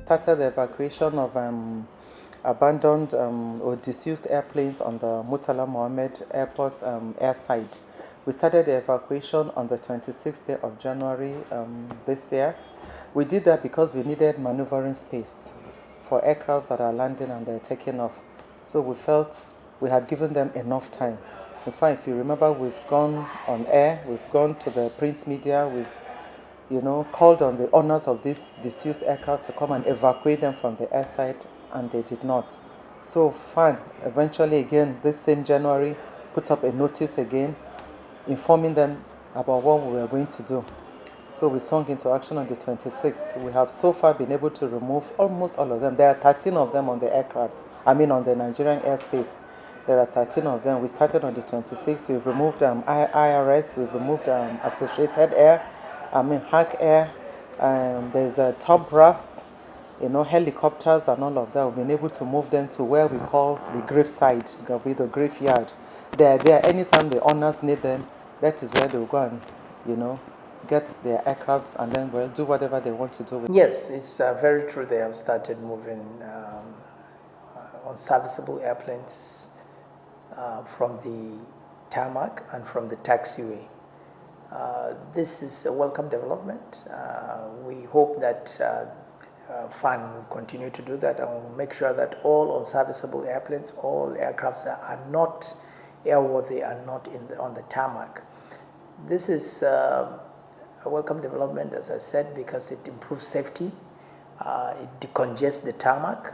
started the evacuation of abandoned or disused airplanes on the Murtala Mohammed Airport airside. We started the evacuation on the 26th day of January this year. We did that because we needed maneuvering space for aircrafts that are landing and they're taking off. So we felt we had given them enough time. In fact, if you remember, we've gone on air, we've gone to the print media, we've called on the owners of these disused aircrafts to come and evacuate them from the airside, and they did not. So Faan eventually again this same January put up a notice again informing them about what we were going to do. So we swung into action on the 26th. We have so far been able to remove almost all of them. There are 13 of them on the aircraft, on the Nigerian airspace. There are 13 of them. We started on the 26th. We've removed IRS, we've removed Associated Air, Hack Air, there's a top brass, helicopters and all of that. We've been able to move them to where we call the graveside, the graveyard. They're there anytime the owners need them. That is where they'll go and, get their aircrafts and then do whatever they want to do with it. Yes, it's very true. They have started moving unserviceable airplanes from the tarmac and from the taxiway. This is a welcome development. We hope that Faan will continue to do that, and will make sure that all unserviceable airplanes, all aircrafts that are not airworthy are not on the tarmac. This is a welcome development, as I said, because it improves safety, it decongests the tarmac,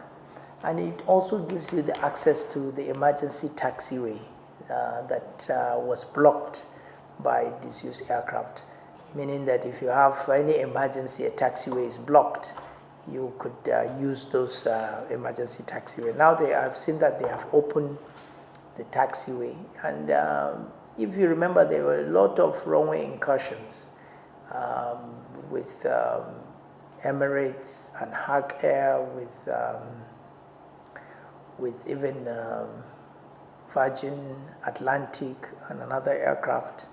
and it also gives you the access to the emergency taxiway that was blocked by disused aircraft, meaning that if you have any emergency, a taxiway is blocked, you could use those emergency taxiway. Now I've seen that they have opened the taxiway, and if you remember, there were a lot of runway incursions with Emirates and Hack Air, with even Virgin Atlantic and another aircraft,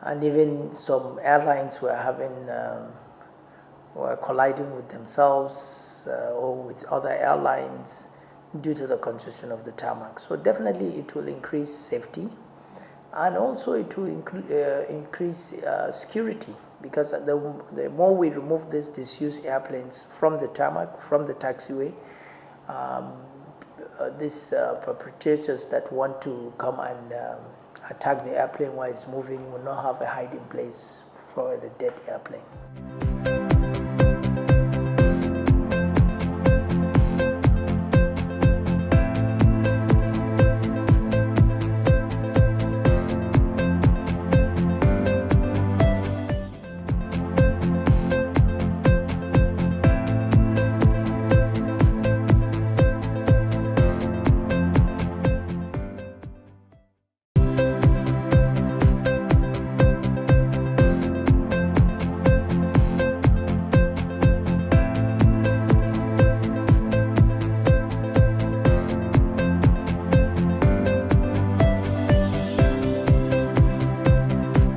and even some airlines were colliding with themselves or with other airlines due to the congestion of the tarmac. So definitely it will increase safety, and also it will increase security, because the more we remove these disused airplanes from the tarmac, from the taxiway, these perpetrators that want to come and attack the airplane while it's moving will not have a hiding place for the dead airplane.